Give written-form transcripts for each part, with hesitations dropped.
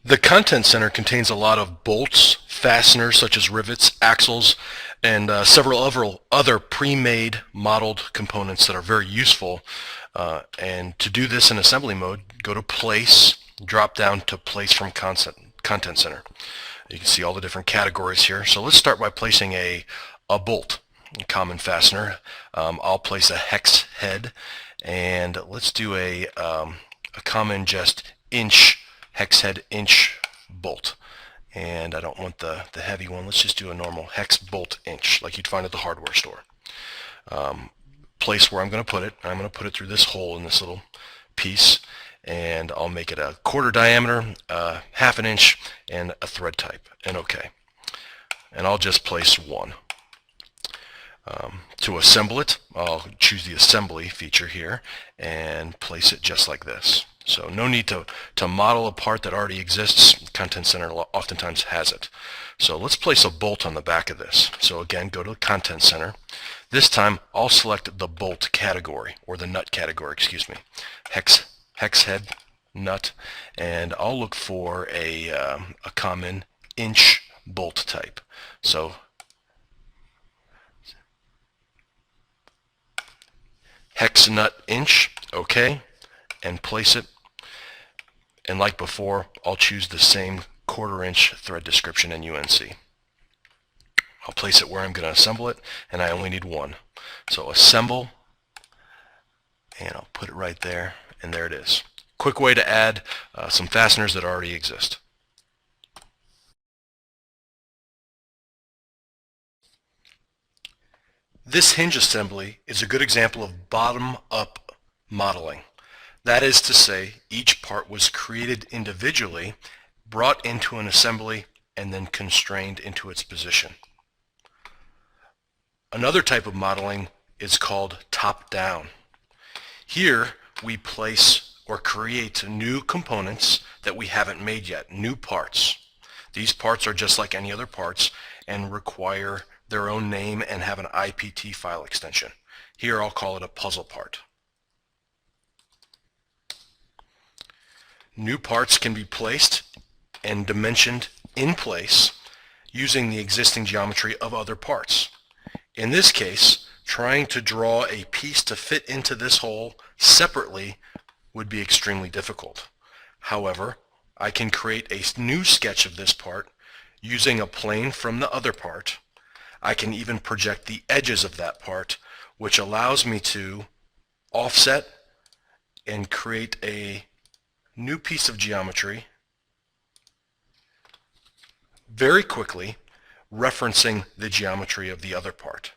The Content Center contains a lot of bolts, fasteners such as rivets, axles, and several other pre-made modeled components that are very useful. And to do this in assembly mode, go to Place, drop down to Place from Content Center. You can see all the different categories here. So let's start by placing a bolt, a common fastener. I'll place a hex head, and let's do a common just inch hex head inch bolt. And I don't want the heavy one. Let's just do a normal hex bolt inch like you'd find at the hardware store. Place where I'm going to put it. I'm going to put it through this hole in this little piece, and I'll make it a 1/4 diameter, half an inch, and a thread type, and OK. And I'll just place one. To assemble it, I'll choose the assembly feature here and place it just like this. So no need to model a part that already exists. Content Center oftentimes has it. So let's place a bolt on the back of this. So again, go to Content Center. This time I'll select the bolt category, or the nut category, excuse me. Hex head nut, and I'll look for a common inch bolt type. So hex nut inch, OK, and place it. And like before, I'll choose the same 1/4 inch thread description in UNC. I'll place it where I'm going to assemble it, and I only need one. So assemble, and I'll put it right there, and there it is. Quick way to add some fasteners that already exist. This hinge assembly is a good example of bottom-up modeling. That is to say, each part was created individually, brought into an assembly, and then constrained into its position. Another type of modeling is called top-down. Here, we place or create new components that we haven't made yet, new parts. These parts are just like any other parts and require their own name and have an IPT file extension. Here, I'll call it a puzzle part. New parts can be placed and dimensioned in place using the existing geometry of other parts. In this case, trying to draw a piece to fit into this hole separately would be extremely difficult. However, I can create a new sketch of this part using a plane from the other part. I can even project the edges of that part, which allows me to offset and create a new piece of geometry very quickly, referencing the geometry of the other part.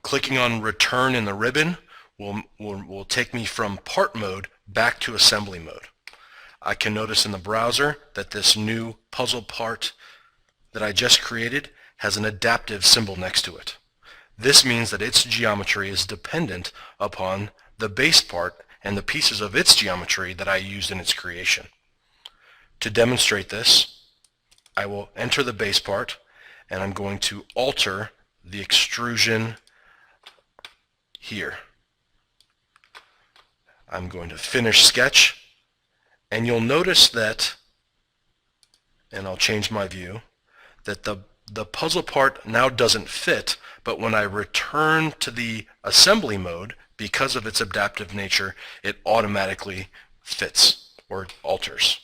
Clicking on Return in the ribbon will take me from part mode back to assembly mode. I can notice in the browser that this new puzzle part that I just created has an adaptive symbol next to it. This means that its geometry is dependent upon the base part and the pieces of its geometry that I used in its creation. To demonstrate this, I will enter the base part, and I'm going to alter the extrusion here. I'm going to finish sketch, and you'll notice that, and I'll change my view, that the puzzle part now doesn't fit, but when I return to the assembly mode, because of its adaptive nature, it automatically fits or alters.